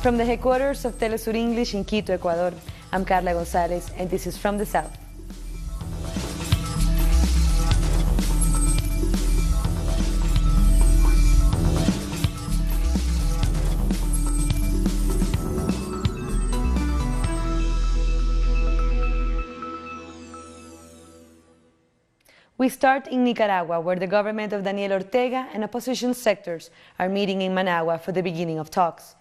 From the headquarters of Telesur English in Quito, Ecuador, I'm Carla Gonzalez, and this is From the South. We start in Nicaragua, where the government of Daniel Ortega and opposition sectors are meeting in Managua for the beginning of talks.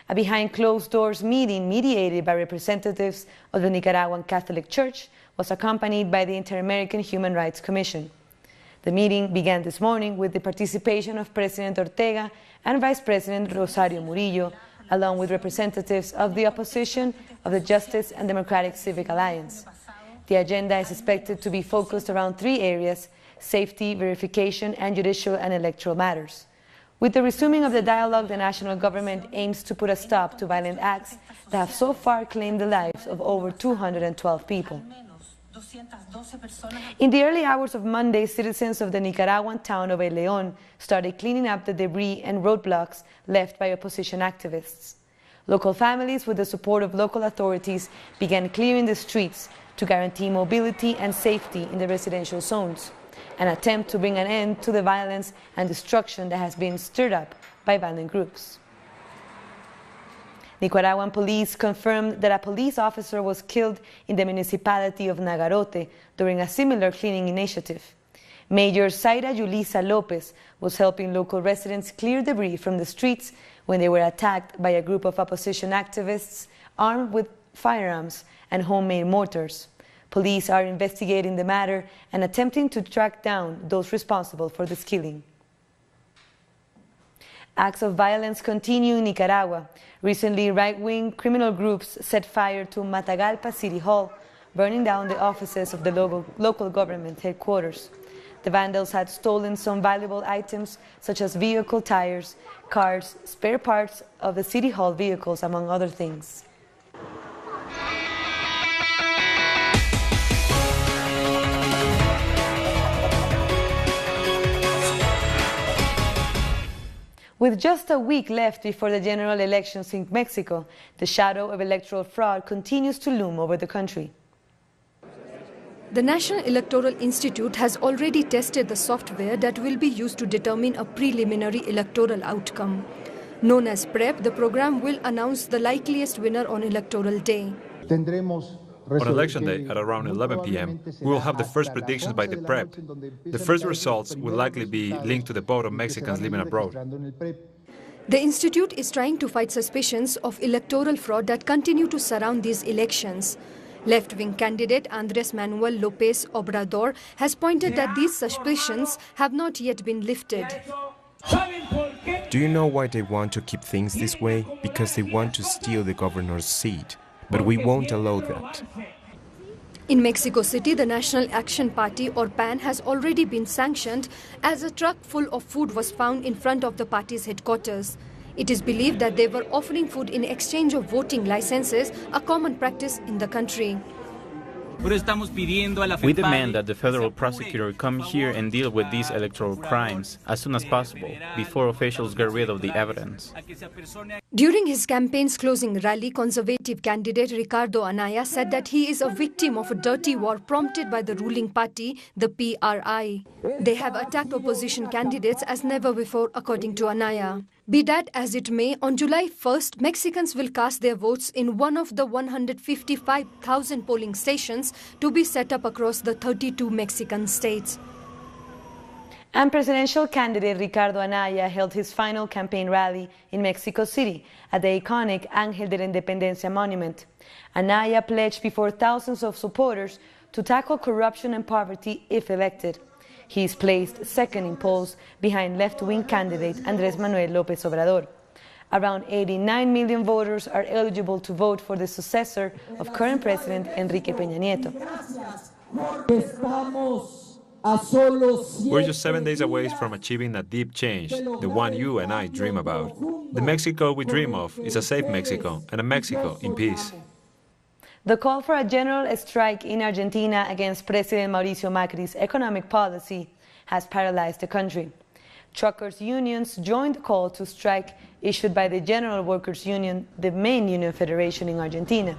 A behind-closed-doors meeting mediated by representatives of the Nicaraguan Catholic Church was accompanied by the Inter-American Human Rights Commission. The meeting began this morning with the participation of President Ortega and Vice President Rosario Murillo, along with representatives of the opposition of the Justice and Democratic Civic Alliance. The agenda is expected to be focused around three areas: safety, verification, and judicial and electoral matters. With the resuming of the dialogue, the national government aims to put a stop to violent acts that have so far claimed the lives of over 212 people. In the early hours of Monday, citizens of the Nicaraguan town of El León started cleaning up the debris and roadblocks left by opposition activists. Local families, with the support of local authorities, began clearing the streets to guarantee mobility and safety in the residential zones, an attempt to bring an end to the violence and destruction that has been stirred up by violent groups. Nicaraguan police confirmed that a police officer was killed in the municipality of Nagarote during a similar cleaning initiative. Major Zaira Yulisa Lopez was helping local residents clear debris from the streets when they were attacked by a group of opposition activists armed with firearms and homemade mortars. Police are investigating the matter and attempting to track down those responsible for this killing. Acts of violence continue in Nicaragua. Recently, right-wing criminal groups set fire to Matagalpa City Hall, burning down the offices of the local government headquarters. The vandals had stolen some valuable items such as vehicle tires, cars, spare parts of the City Hall vehicles, among other things. With just a week left before the general elections in Mexico, the shadow of electoral fraud continues to loom over the country. The National Electoral Institute has already tested the software that will be used to determine a preliminary electoral outcome. Known as PREP, the program will announce the likeliest winner on electoral day. On election day at around 11 p.m., we will have the first predictions by the PREP. The first results will likely be linked to the vote of Mexicans living abroad. The institute is trying to fight suspicions of electoral fraud that continue to surround these elections. Left-wing candidate Andrés Manuel López Obrador has pointed that these suspicions have not yet been lifted. Do you know why they want to keep things this way? Because they want to steal the governor's seat. But we won't allow that. In Mexico City, the National Action Party, or PAN, has already been sanctioned as a truck full of food was found in front of the party's headquarters. It is believed that they were offering food in exchange of voting licenses, a common practice in the country. We demand that the federal prosecutor come here and deal with these electoral crimes as soon as possible, before officials get rid of the evidence. During his campaign's closing rally, conservative candidate Ricardo Anaya said that he is a victim of a dirty war prompted by the ruling party, the PRI. They have attacked opposition candidates as never before, according to Anaya. Be that as it may, on July 1st, Mexicans will cast their votes in one of the 155,000 polling stations to be set up across the 32 Mexican states. And presidential candidate Ricardo Anaya held his final campaign rally in Mexico City at the iconic Ángel de la Independencia monument. Anaya pledged before thousands of supporters to tackle corruption and poverty if elected. He is placed second in polls behind left-wing candidate Andrés Manuel López Obrador. Around 89 million voters are eligible to vote for the successor of current President Enrique Peña Nieto. We're just 7 days away from achieving a deep change, the one you and I dream about. The Mexico we dream of is a safe Mexico and a Mexico in peace. The call for a general strike in Argentina against President Mauricio Macri's economic policy has paralyzed the country. Truckers' unions joined the call to strike issued by the General Workers' Union, the main union federation in Argentina.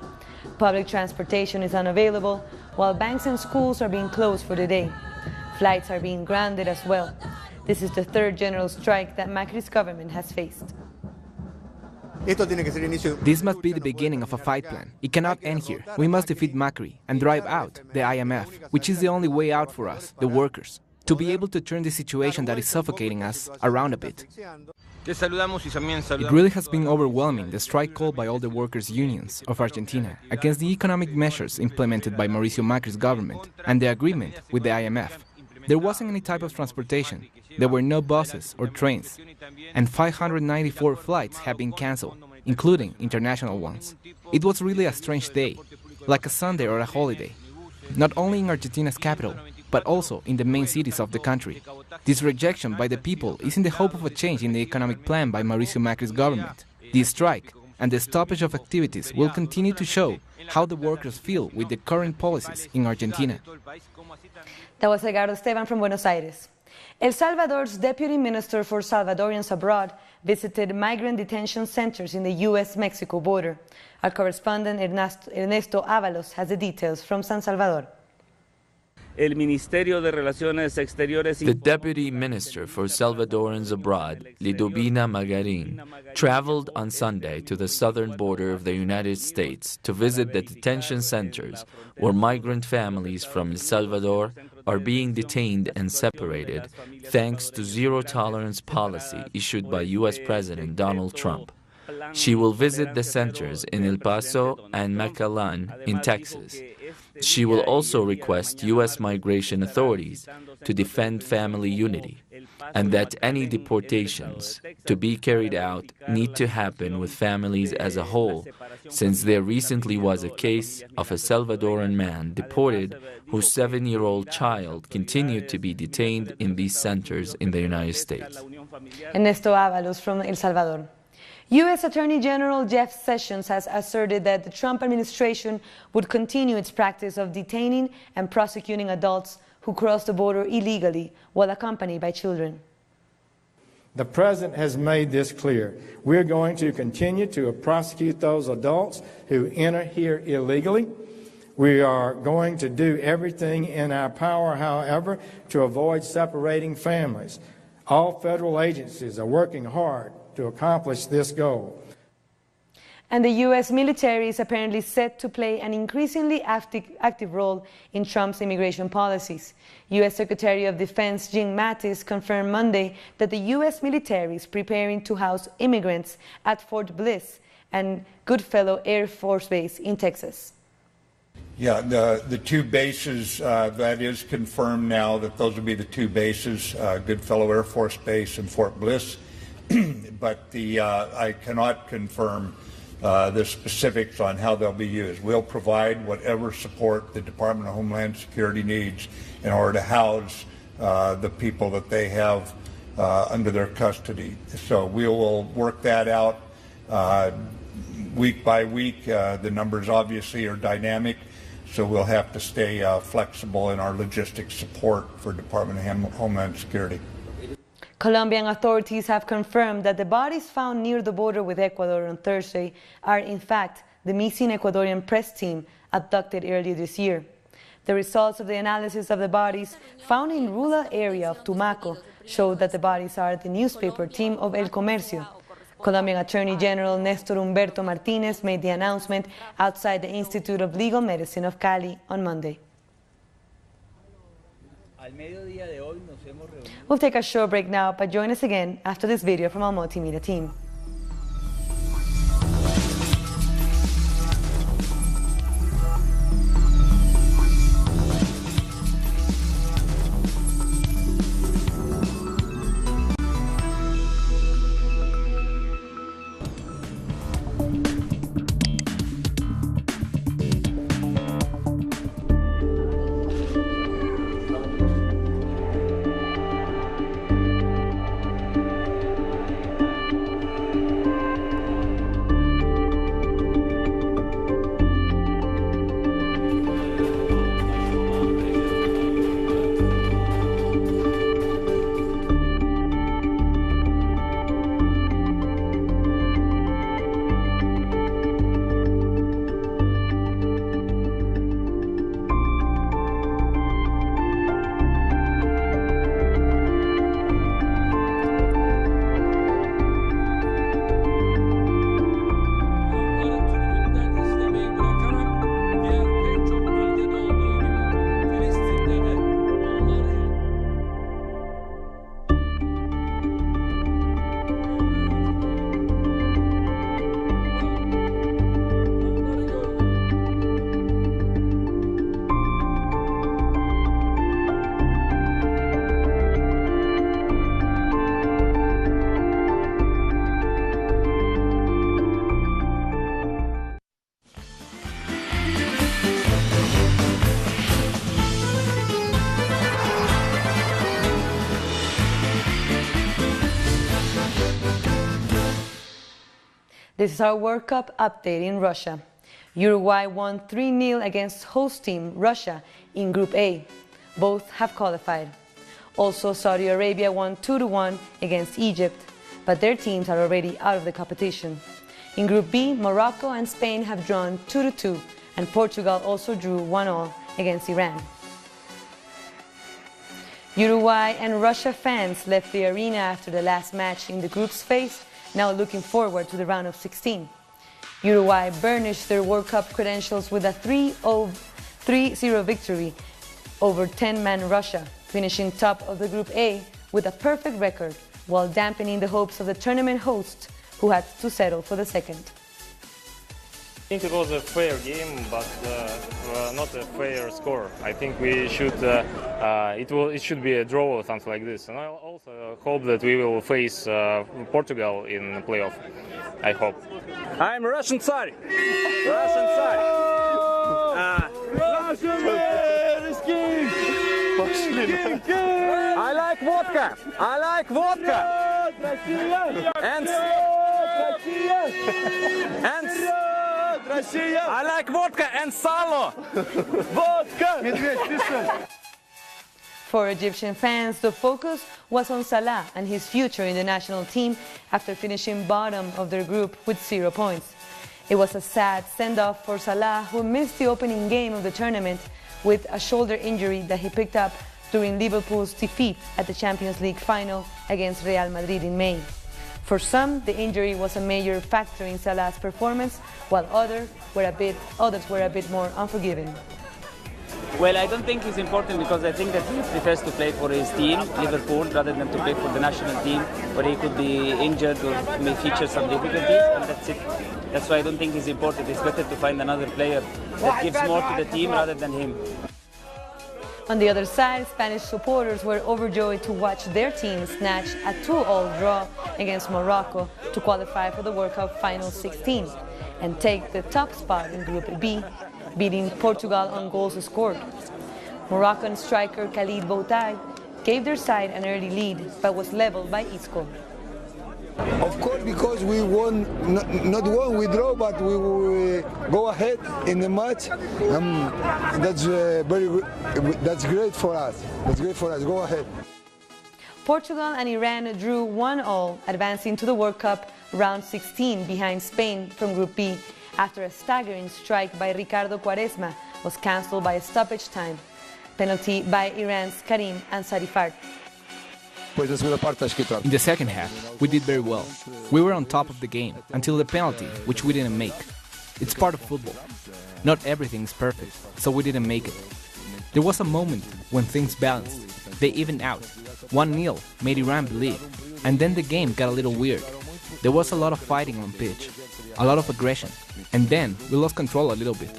Public transportation is unavailable, while banks and schools are being closed for the day. Flights are being grounded as well. This is the third general strike that Macri's government has faced. This must be the beginning of a fight plan. It cannot end here. We must defeat Macri and drive out the IMF, which is the only way out for us, the workers, to be able to turn the situation that is suffocating us around a bit. It really has been overwhelming, the strike call by all the workers' unions of Argentina against the economic measures implemented by Mauricio Macri's government and the agreement with the IMF. There wasn't any type of transportation. There were no buses or trains, and 594 flights have been cancelled, including international ones. It was really a strange day, like a Sunday or a holiday, not only in Argentina's capital, but also in the main cities of the country. This rejection by the people is in the hope of a change in the economic plan by Mauricio Macri's government. The strike and the stoppage of activities will continue to show how the workers feel with the current policies in Argentina. That was Edgardo Esteban from Buenos Aires. El Salvador's Deputy Minister for Salvadorians Abroad visited migrant detention centers in the U.S.-Mexico border. Our correspondent Ernesto Ábalos has the details from San Salvador. The Deputy Minister for Salvadorians Abroad, Lidovina Magarin, traveled on Sunday to the southern border of the United States to visit the detention centers where migrant families from El Salvador are being detained and separated thanks to zero-tolerance policy issued by U.S. President Donald Trump. She will visit the centers in El Paso and McAllen in Texas. She will also request U.S. migration authorities to defend family unity, and that any deportations to be carried out need to happen with families as a whole, since there recently was a case of a Salvadoran man deported whose 7-year-old child continued to be detained in these centers in the United States. Ernesto Ábalos from El Salvador. U.S. Attorney General Jeff Sessions has asserted that the Trump administration would continue its practice of detaining and prosecuting adults who cross the border illegally while accompanied by children. The President has made this clear. We're going to continue to prosecute those adults who enter here illegally. We are going to do everything in our power, however, to avoid separating families. All federal agencies are working hard to accomplish this goal. And the U.S. military is apparently set to play an increasingly active role in Trump's immigration policies. U.S. Secretary of Defense Jim Mattis confirmed Monday that the U.S. military is preparing to house immigrants at Fort Bliss and Goodfellow Air Force Base in Texas. Yeah, the two bases, that is confirmed now that those will be the two bases, Goodfellow Air Force Base and Fort Bliss. But I cannot confirm the specifics on how they'll be used. We'll provide whatever support the Department of Homeland Security needs in order to house the people that they have under their custody. So we will work that out week by week. The numbers obviously are dynamic, so we'll have to stay flexible in our logistics support for Department of Homeland Security. Colombian authorities have confirmed that the bodies found near the border with Ecuador on Thursday are in fact the missing Ecuadorian press team abducted earlier this year. The results of the analysis of the bodies found in rural area of Tumaco showed that the bodies are the newspaper team of El Comercio. Colombian Attorney General Néstor Humberto Martínez made the announcement outside the Institute of Legal Medicine of Cali on Monday. We'll take a short break now, but join us again after this video from our multimedia team. This is our World Cup update in Russia. Uruguay won 3-0 against host team Russia in Group A. Both have qualified. Also, Saudi Arabia won 2-1 against Egypt, but their teams are already out of the competition. In Group B, Morocco and Spain have drawn 2-2, and Portugal also drew 1-1 against Iran. Uruguay and Russia fans left the arena after the last match in the group's phase, now looking forward to the round of 16. Uruguay burnished their World Cup credentials with a 3-0 victory over 10-man Russia, finishing top of the Group A with a perfect record, while dampening the hopes of the tournament hosts, who had to settle for the second. I think it was a fair game, but not a fair score. I think we should it should be a draw or something like this. And I also hope that we will face Portugal in the playoff. I hope. I'm Russian Tsar. Russian Tsar. Russian is king. I like vodka. I like vodka. And I like vodka and salo. Vodka. For Egyptian fans, the focus was on Salah and his future in the national team after finishing bottom of their group with 0 points. It was a sad send-off for Salah, who missed the opening game of the tournament with a shoulder injury that he picked up during Liverpool's defeat at the Champions League final against Real Madrid in May. For some, the injury was a major factor in Salah's performance, while others were a bit more unforgiving. Well, I don't think it's important because I think that he prefers to play for his team, Liverpool, rather than to play for the national team, where he could be injured or may feature some difficulties, and that's it. That's why I don't think it's important. It's better to find another player that gives more to the team rather than him. On the other side, Spanish supporters were overjoyed to watch their team snatch a 2-2 draw against Morocco to qualify for the World Cup Final 16 and take the top spot in Group B, beating Portugal on goals scored. Moroccan striker Khalid Boutag gave their side an early lead, but was leveled by Isco. Of course, because we won, not won, we draw, but we go ahead in the match. That's very good. That's great for us. That's great for us. Go ahead. Portugal and Iran drew 1-1, advancing to the World Cup round 16 behind Spain from Group B, after a staggering strike by Ricardo Quaresma was cancelled by a stoppage time. Penalty by Iran's Karim Ansarifard. In the second half, we did very well. We were on top of the game until the penalty, which we didn't make. It's part of football. Not everything is perfect, so we didn't make it. There was a moment when things balanced. They evened out. 1-0 made Iran believe, and then the game got a little weird. There was a lot of fighting on pitch, a lot of aggression, and then we lost control a little bit.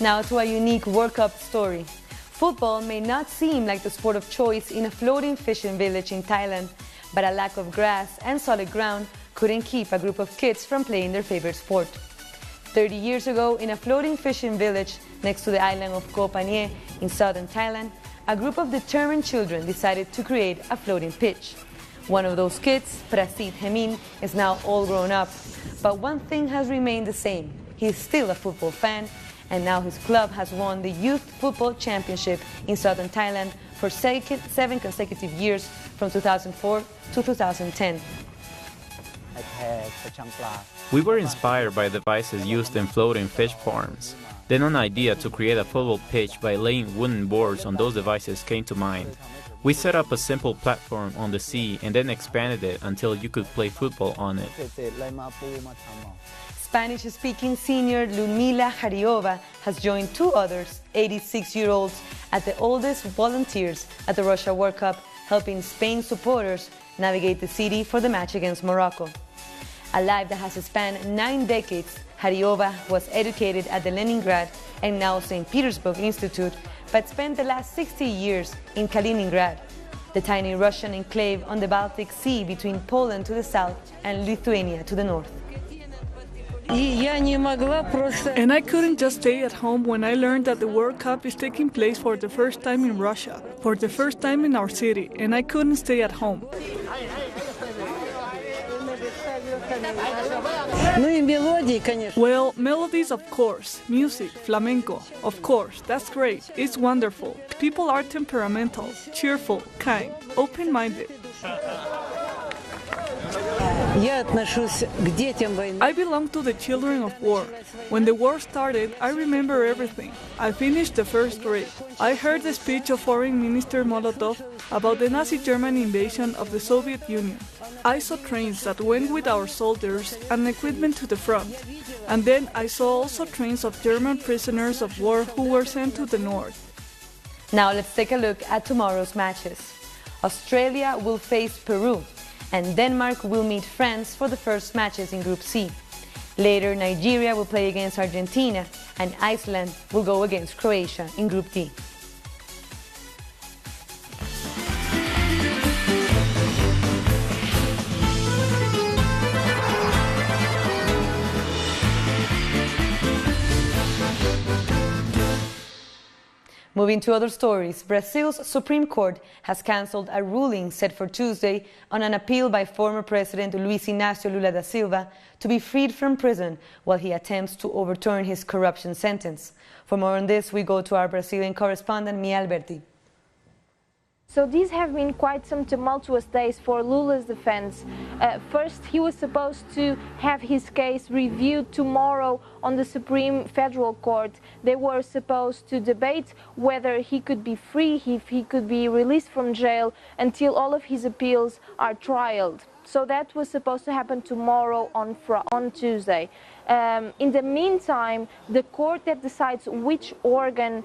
Now to a unique World Cup story. Football may not seem like the sport of choice in a floating fishing village in Thailand, but a lack of grass and solid ground couldn't keep a group of kids from playing their favorite sport. 30 years ago, in a floating fishing village next to the island of Koh Phangan in southern Thailand, a group of determined children decided to create a floating pitch. One of those kids, Prasit Hemin, is now all grown up, but one thing has remained the same. He is still a football fan, and now his club has won the Youth Football Championship in southern Thailand for 7 consecutive years from 2004 to 2010. We were inspired by devices used in floating fish farms. Then an idea to create a football pitch by laying wooden boards on those devices came to mind. We set up a simple platform on the sea and then expanded it until you could play football on it. Spanish-speaking senior Ludmila Hariova has joined 2 others, 86-year-olds, at the oldest volunteers at the Russia World Cup, helping Spain supporters navigate the city for the match against Morocco. A life that has spanned 9 decades, Hariova was educated at the Leningrad and now St. Petersburg Institute, but spent the last 60 years in Kaliningrad, the tiny Russian enclave on the Baltic Sea between Poland to the south and Lithuania to the north. And I couldn't just stay at home when I learned that the World Cup is taking place for the first time in Russia, for the first time in our city, and I couldn't stay at home. Well, melodies, of course. Music, flamenco, of course. That's great. It's wonderful. People are temperamental, cheerful, kind, open-minded. I belong to the children of war. When the war started, I remember everything. I finished the first grade. I heard the speech of Foreign Minister Molotov about the Nazi German invasion of the Soviet Union. I saw trains that went with our soldiers and equipment to the front. And then I saw also trains of German prisoners of war who were sent to the north. Now let's take a look at tomorrow's matches. Australia will face Peru, and Denmark will meet France for the first matches in Group C. Later, Nigeria will play against Argentina, and Iceland will go against Croatia in Group D. Moving to other stories, Brazil's Supreme Court has cancelled a ruling set for Tuesday on an appeal by former President Luiz Inácio Lula da Silva to be freed from prison while he attempts to overturn his corruption sentence. For more on this, we go to our Brazilian correspondent, Mia Alberti. So these have been quite some tumultuous days for Lula's defense. First, he was supposed to have his case reviewed tomorrow on the Supreme Federal Court. They were supposed to debate whether he could be free, if he could be released from jail until all of his appeals are trialed. So that was supposed to happen tomorrow on Tuesday. In the meantime, the court that decides which organ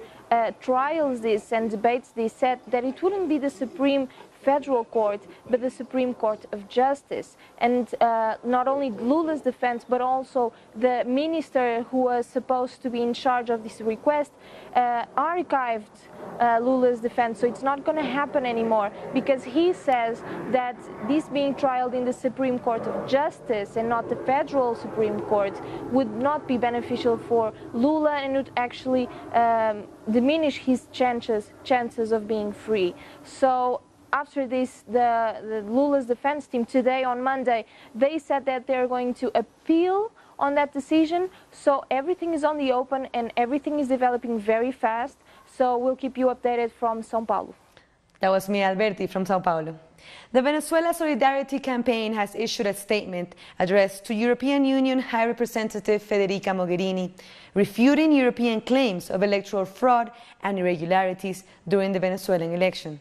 trials this and debates this said that it wouldn't be the Supreme Federal Court, but the Supreme Court of Justice. And not only Lula's defense, but also the minister who was supposed to be in charge of this request archived Lula's defense. So it's not going to happen anymore, because he says that this being trialed in the Supreme Court of Justice and not the Federal Supreme Court would not be beneficial for Lula and would actually diminish his chances of being free. So after this, the Lula's defense team today on Monday, they said that they're going to appeal on that decision. So everything is on the open and everything is developing very fast. So we'll keep you updated from São Paulo. That was Mia Alberti from São Paulo. The Venezuela Solidarity Campaign has issued a statement addressed to European Union High Representative Federica Mogherini, refuting European claims of electoral fraud and irregularities during the Venezuelan election.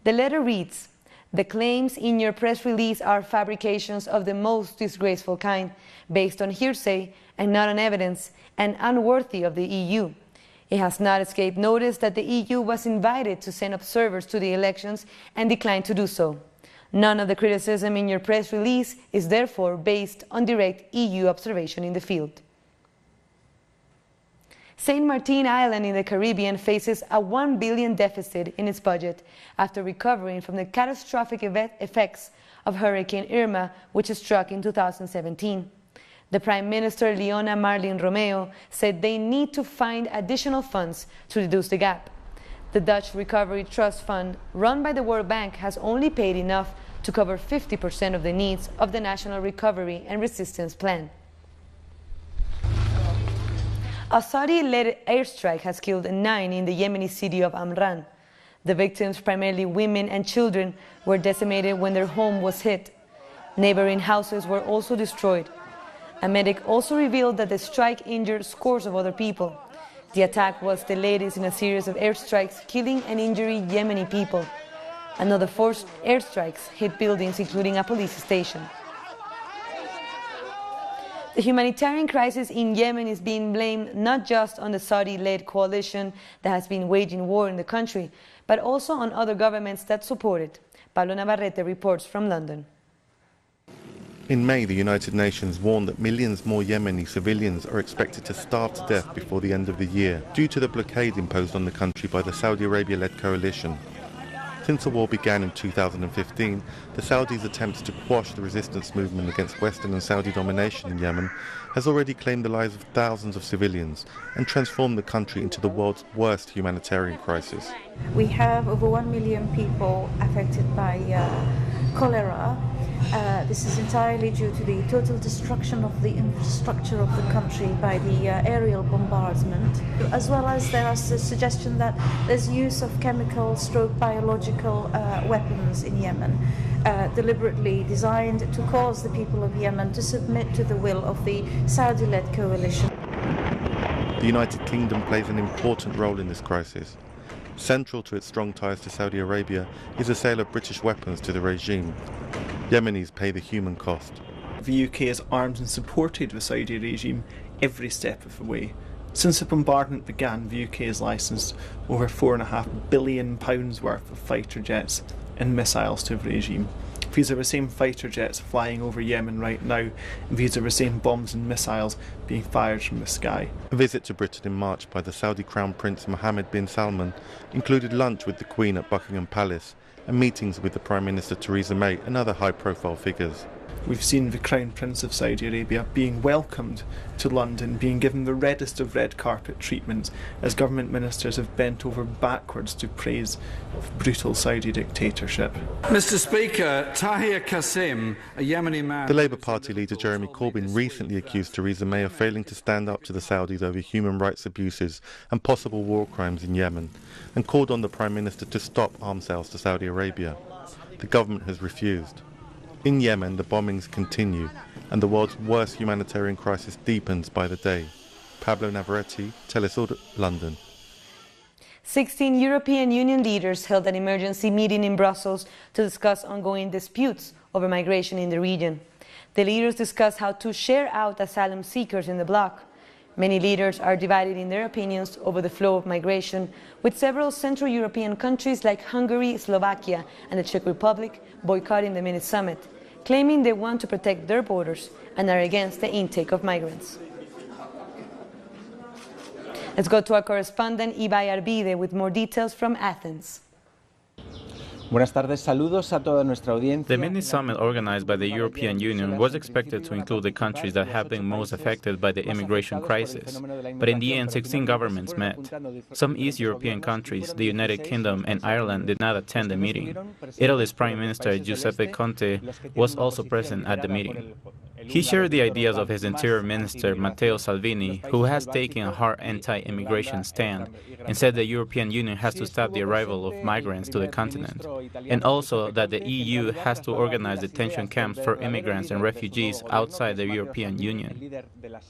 The letter reads, "The claims in your press release are fabrications of the most disgraceful kind, based on hearsay and not on evidence, and unworthy of the EU. It has not escaped notice that the EU was invited to send observers to the elections and declined to do so. None of the criticism in your press release is therefore based on direct EU observation in the field." St. Martin Island in the Caribbean faces a $1 billion deficit in its budget after recovering from the catastrophic effects of Hurricane Irma, which struck in 2017. The Prime Minister, Leona Marlin Romeo, said they need to find additional funds to reduce the gap. The Dutch Recovery Trust Fund, run by the World Bank, has only paid enough to cover 50% of the needs of the National Recovery and Resistance Plan. A Saudi-led airstrike has killed 9 in the Yemeni city of Amran. The victims, primarily women and children, were decimated when their home was hit. Neighboring houses were also destroyed. A medic also revealed that the strike injured scores of other people. The attack was the latest in a series of airstrikes killing and injuring Yemeni people. Another 4 airstrikes hit buildings, including a police station. The humanitarian crisis in Yemen is being blamed not just on the Saudi-led coalition that has been waging war in the country, but also on other governments that support it. Pablo Navarrete reports from London. In May, the United Nations warned that millions more Yemeni civilians are expected to starve to death before the end of the year due to the blockade imposed on the country by the Saudi Arabia-led coalition. Since the war began in 2015, the Saudis' attempts to quash the resistance movement against Western and Saudi domination in Yemen has already claimed the lives of thousands of civilians and transformed the country into the world's worst humanitarian crisis. We have over 1 million people affected by cholera. This is entirely due to the total destruction of the infrastructure of the country by the aerial bombardment, as well as there is a suggestion that there's use of chemical/biological weapons in Yemen, deliberately designed to cause the people of Yemen to submit to the will of the Saudi-led coalition. The United Kingdom plays an important role in this crisis. Central to its strong ties to Saudi Arabia is the sale of British weapons to the regime. Yemenis pay the human cost. The UK has armed and supported the Saudi regime every step of the way. Since the bombardment began, the UK has licensed over £4.5 billion worth of fighter jets and missiles to the regime. These are the same fighter jets flying over Yemen right now, and these are the same bombs and missiles being fired from the sky. A visit to Britain in March by the Saudi Crown Prince Mohammed bin Salman included lunch with the Queen at Buckingham Palace and meetings with the Prime Minister Theresa May and other high-profile figures. We've seen the Crown Prince of Saudi Arabia being welcomed to London, being given the reddest of red carpet treatment as government ministers have bent over backwards to praise brutal Saudi dictatorship. Mr. Speaker, Tahir Qasim, a Yemeni man... The Labour Party leader Jeremy Corbyn recently accused Theresa May of failing to stand up to the Saudis over human rights abuses and possible war crimes in Yemen, and called on the Prime Minister to stop arms sales to Saudi Arabia. The government has refused. In Yemen, the bombings continue, and the world's worst humanitarian crisis deepens by the day. Pablo Navarrete, Telesur, London. 16 European Union leaders held an emergency meeting in Brussels to discuss ongoing disputes over migration in the region. The leaders discussed how to share out asylum seekers in the bloc. Many leaders are divided in their opinions over the flow of migration, with several Central European countries like Hungary, Slovakia and the Czech Republic boycotting the mini summit, claiming they want to protect their borders and are against the intake of migrants. Let's go to our correspondent Ibai Arvide with more details from Athens. Buenas tardes, saludos a toda nuestra audiencia. The mini summit organized by the European Union was expected to include the countries that have been most affected by the immigration crisis, but in the end 16 governments met. Some East European countries, the United Kingdom and Ireland, did not attend the meeting. Italy's Prime Minister Giuseppe Conte was also present at the meeting. He shared the ideas of his Interior Minister Matteo Salvini, who has taken a hard anti-immigration stand and said the European Union has to stop the arrival of migrants to the continent, and also that the EU has to organize detention camps for immigrants and refugees outside the European Union.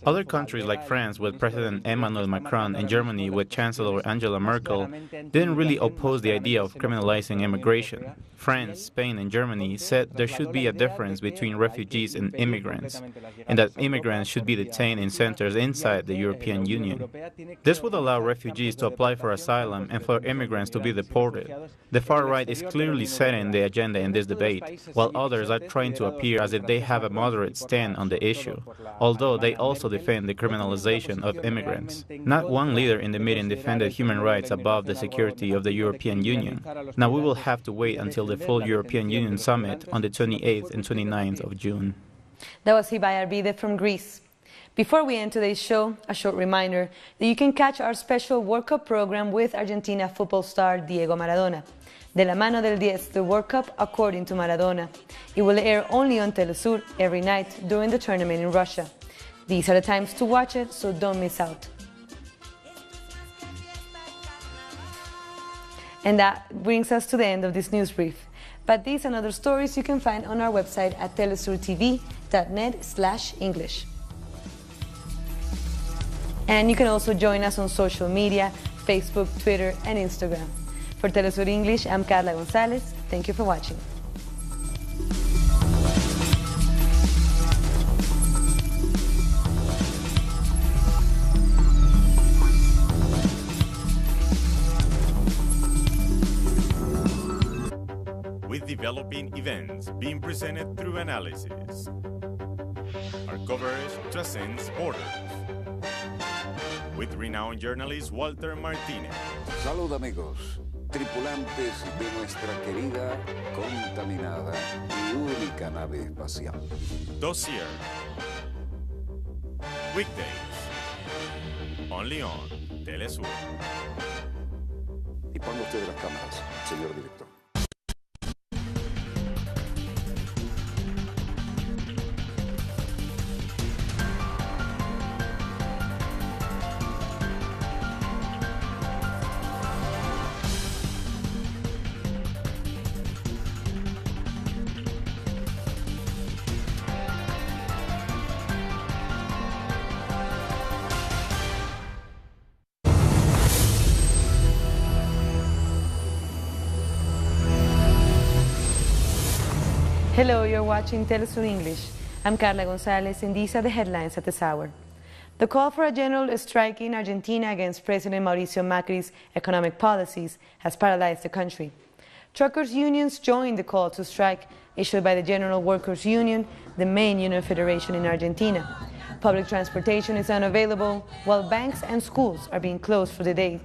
Other countries like France with President Emmanuel Macron and Germany with Chancellor Angela Merkel didn't really oppose the idea of criminalizing immigration. France, Spain and Germany said there should be a difference between refugees and immigrants, and that immigrants should be detained in centers inside the European Union. This would allow refugees to apply for asylum and for immigrants to be deported. The far right is clearly setting the agenda in this debate, while others are trying to appear as if they have a moderate stand on the issue, although they also defend the criminalization of immigrants. Not one leader in the meeting defended human rights above the security of the European Union. Now we will have to wait until the full European Union summit on the 28th and 29th of June. That was Ibai Arvide from Greece. Before we end today's show, a short reminder that you can catch our special World Cup program with Argentina football star Diego Maradona. De la mano del 10, the World Cup according to Maradona. It will air only on Telesur every night during the tournament in Russia. These are the times to watch it, so don't miss out. And that brings us to the end of this news brief. But these and other stories you can find on our website at telesurtv.net/English. And you can also join us on social media, Facebook, Twitter, and Instagram. For Telesur English, I'm Carla Gonzalez. Thank you for watching. With developing events being presented through analysis, our coverage transcends borders. With renowned journalist Walter Martinez. Salud amigos, tripulantes de nuestra querida, contaminada y única nave espacial. Dossier. Weekdays. Only on Telesur. Y ponga usted las cámaras, señor director. Hello, you're watching Telesur English. I'm Carla Gonzalez, and these are the headlines at this hour. The call for a general strike in Argentina against President Mauricio Macri's economic policies has paralyzed the country. Truckers' unions joined the call to strike issued by the General Workers' Union, the main union federation in Argentina. Public transportation is unavailable, while banks and schools are being closed for the day.